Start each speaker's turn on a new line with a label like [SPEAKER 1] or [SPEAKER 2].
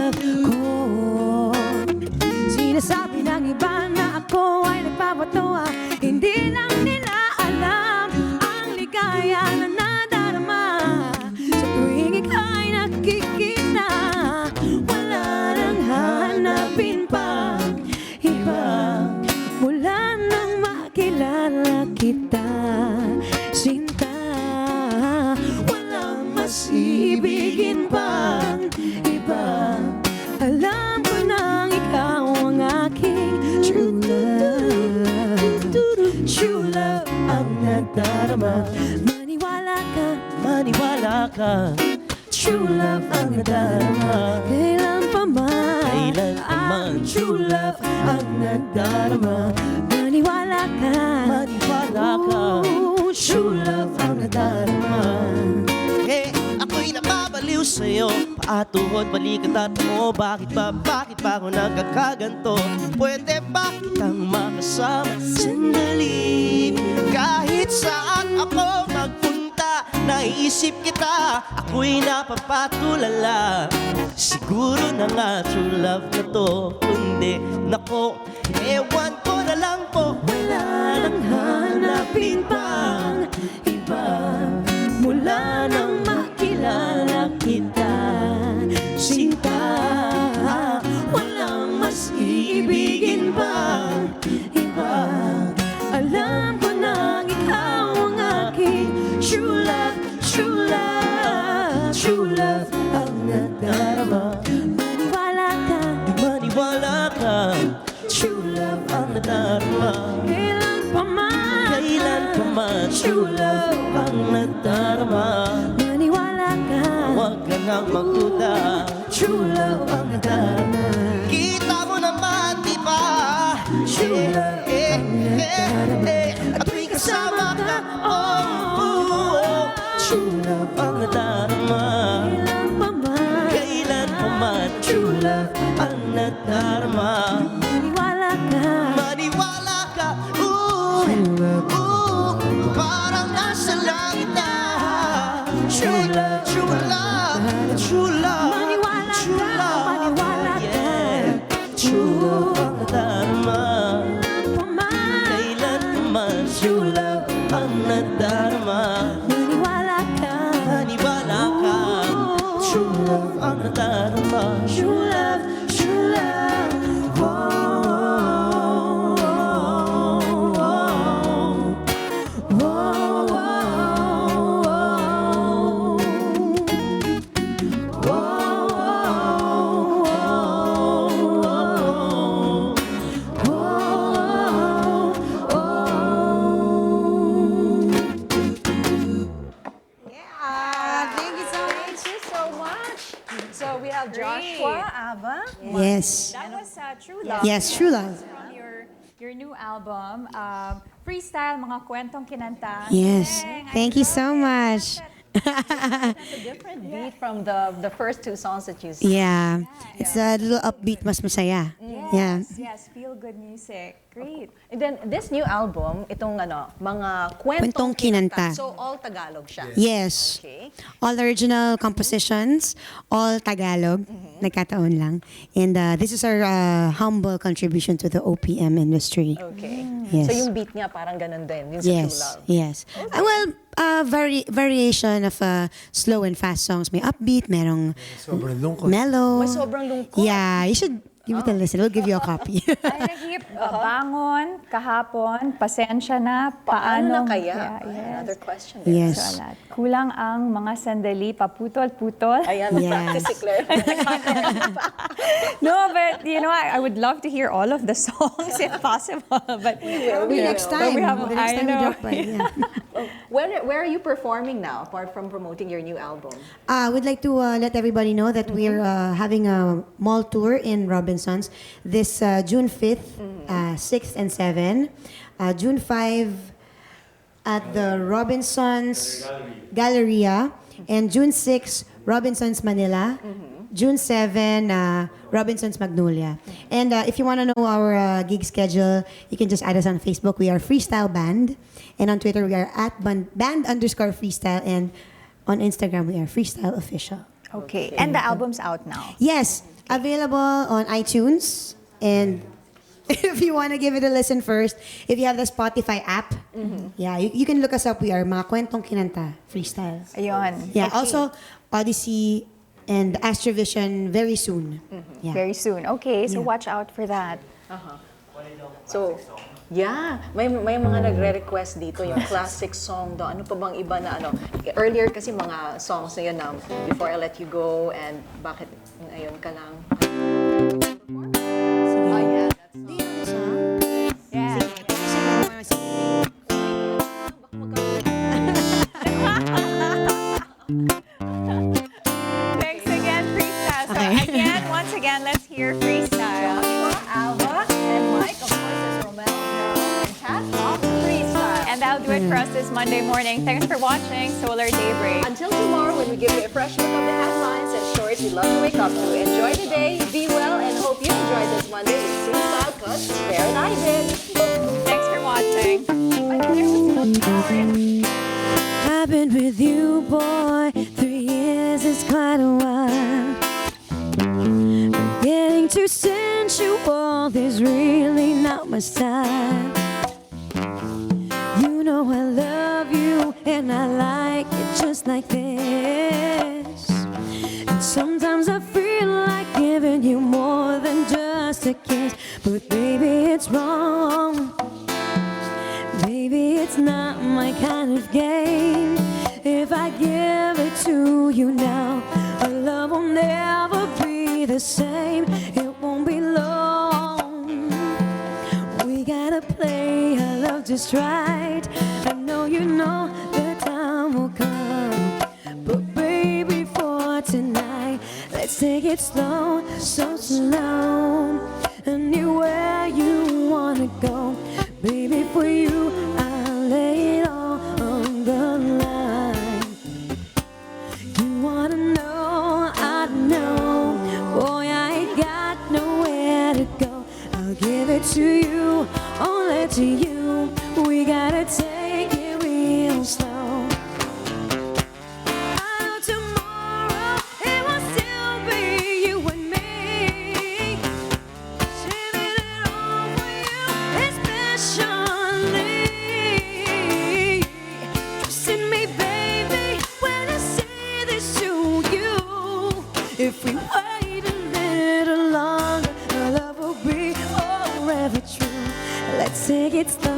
[SPEAKER 1] love ko. Sinasabi ng iba na ako ay nagpapato. Hindi lang nila alam ang ligaya na nadarama sa tuwing ika'y nakikita. Wala nang hanapin pa iba mula nang makilala kita, sinta. Walang mas ibigin pang iba. Alam ko nang ikaw ang aking true love. True love ang nadarama. Maniwala ka, maniwala ka. True love ang nadarama. Kailan pa man true love ang nadarama. Maniwala ka, maniwala ka. True love ang nadarama.
[SPEAKER 2] Hey, ako'y napabaliw sa'yo. Paatuhod, balikat at mo. Bakit ba ako nagkakaganto? Pwede ba kitang makasama sandali? Kahit saan ako magpunta, naiisip kita, ako'y napapatulala. Siguro na nga true love na to. Kundi, nako, ewan ko na lang po.
[SPEAKER 1] Wala nang hanapin pang iba mula nang makilala kita, sinta. Walang mas iibigin pa iba. Alam ko nang ikaw ang aking true love. True love, true love ang nadarama. Maniwala ka,
[SPEAKER 2] Maniwala ka,
[SPEAKER 1] true love
[SPEAKER 2] ang nadarama.
[SPEAKER 1] kailan pa man
[SPEAKER 2] True love ang nadarama.
[SPEAKER 1] maniwala ka,
[SPEAKER 2] Huwag ka nang magduda.
[SPEAKER 1] true love ang nadarama.
[SPEAKER 2] Kita mo naman, di ba?
[SPEAKER 1] True love ang nadarama.
[SPEAKER 2] At tuwing kasama ka,
[SPEAKER 1] True love
[SPEAKER 2] ang nadarama.
[SPEAKER 1] kailan pa man
[SPEAKER 2] True love ang nadarama.
[SPEAKER 1] maniwala ka,
[SPEAKER 2] Maniwala ka, parang nasa langit na.
[SPEAKER 1] True love,
[SPEAKER 2] True love, true love.
[SPEAKER 1] maniwala
[SPEAKER 2] True
[SPEAKER 1] ka,
[SPEAKER 2] love.
[SPEAKER 1] maniwala ka.
[SPEAKER 2] Yeah. True love ang nadarama.
[SPEAKER 1] Kailan pa man
[SPEAKER 2] Kailan naman true love ang nadarama.
[SPEAKER 1] maniwala ka,
[SPEAKER 2] Maniwala ka, true love ang nadarama.
[SPEAKER 1] true love, true love.
[SPEAKER 3] Thank you so much. So we have Joshua, Ava.
[SPEAKER 4] Yes.
[SPEAKER 3] That was True Love.
[SPEAKER 4] Yes, true love.
[SPEAKER 3] From your new album, Freestyle, mga kwentong kinanta.
[SPEAKER 4] Yes.
[SPEAKER 3] Dang, I
[SPEAKER 4] Thank you
[SPEAKER 3] love
[SPEAKER 4] so
[SPEAKER 3] it.
[SPEAKER 4] much.
[SPEAKER 5] It's a different beat from the first two songs that you sang.
[SPEAKER 4] Yeah. It's a little upbeat, mas masaya. Yeah.
[SPEAKER 3] Yes, feel good music. Great.
[SPEAKER 5] And then this new album, itong mga
[SPEAKER 4] Kwentong
[SPEAKER 5] kwentong
[SPEAKER 4] Kinanta.
[SPEAKER 5] So all Tagalog siya.
[SPEAKER 4] Yes.
[SPEAKER 5] Okay.
[SPEAKER 4] All original compositions, all Tagalog. Nagkataon lang. And this is our humble contribution to the OPM industry.
[SPEAKER 5] Okay.
[SPEAKER 4] Yes.
[SPEAKER 5] So yung beat niya parang ganun din, yung sa True
[SPEAKER 4] Yes,
[SPEAKER 5] Love.
[SPEAKER 4] yes. Well, variation of slow and fast songs. May upbeat, merong
[SPEAKER 6] Sobrang lungkot.
[SPEAKER 4] mellow.
[SPEAKER 5] May sobrang lungkot.
[SPEAKER 4] Yeah, you should give it a listen. We'll give you a copy.
[SPEAKER 3] Ay, naghihip, bangon, kahapon, pasensya na,
[SPEAKER 5] Paano
[SPEAKER 3] paano?
[SPEAKER 5] na kaya?
[SPEAKER 3] Yeah, yes.
[SPEAKER 5] Another question there.
[SPEAKER 4] Yes.
[SPEAKER 3] So, alat. Kulang ang mga sandali, paputol-putol.
[SPEAKER 5] Ayan,
[SPEAKER 4] Yes.
[SPEAKER 5] practice si Claire.
[SPEAKER 3] No, but I would love to hear all of the songs if possible. But
[SPEAKER 4] Maybe next
[SPEAKER 3] but
[SPEAKER 4] time.
[SPEAKER 3] we have,
[SPEAKER 4] The next
[SPEAKER 3] I
[SPEAKER 4] time we
[SPEAKER 3] know.
[SPEAKER 4] drop by. Yeah.
[SPEAKER 5] Where are you performing now, apart from promoting your new album?
[SPEAKER 4] We'd like to let everybody know that we're having a mall tour in Robinsons this June 5th, 6th, and 7th. June 5 at the Robinsons Galleria. And June 6, Robinsons Manila. June 7, Robinsons Magnolia. And if you want to know our gig schedule, you can just add us on Facebook. We are Freestyle Band. And on Twitter, we are at band_freestyle. And on Instagram, we are Freestyle Official.
[SPEAKER 3] Okay, and the album's out now.
[SPEAKER 4] Yes, Available on iTunes, and if you want to give it a listen first, if you have the Spotify app, yeah, you can look us up. We are Mga Kwentong Kinanta Freestyle.
[SPEAKER 3] Ayun.
[SPEAKER 4] Yeah, also Odyssey and Astrovision very soon. Yeah.
[SPEAKER 3] Very soon. Okay, so
[SPEAKER 4] Yeah.
[SPEAKER 3] watch out for that.
[SPEAKER 5] So, yeah, may mga nagre-request dito yung classic song daw. Ano pa bang iba na ano? Earlier kasi mga songs na yun na Before I Let You Go and Bakit Ngayon Ka Lang. Oh, yeah, that's
[SPEAKER 4] Do you know the song?
[SPEAKER 3] Yeah. Thanks again, Freestyle. So again, once again, let's hear Freestyle.
[SPEAKER 5] Alba and Mike, of course, is Romel and Kat of Freestyle.
[SPEAKER 3] And that'll do it for us this Monday morning. Thanks for watching Solar Daybreak.
[SPEAKER 5] Until tomorrow, when we give you a fresh look of the headlines and stories we love to wake up to. Enjoy the day, be well, and hope you enjoyed this Monday with Freestyle because Fair and I did.
[SPEAKER 3] Thanks for watching. There was no story.
[SPEAKER 1] I've been with you, boy, 3 years is quite a while. Getting too sensual, there's really not much time. You know I love you and I like it just like this. And sometimes I feel like giving you more than just a kiss. But baby, it's wrong. Baby, it's not my kind of game. If I give it to you now, our love will never be the same. It won't be long. We gotta play our love just right. I know you know the time will come. But baby, for tonight, let's take it slow, so slow. Anywhere you wanna go, baby, for you, I'll lay it all on the line. You wanna know, I know, boy, I ain't got nowhere to go. I'll give it to you, only to you. We gotta take it real slow. I know tomorrow it will still be you and me. Saving it all for you, especially. Trust in me, baby, when I say this to you. If we wait a little longer, our love will be forever true. Let's take it slow.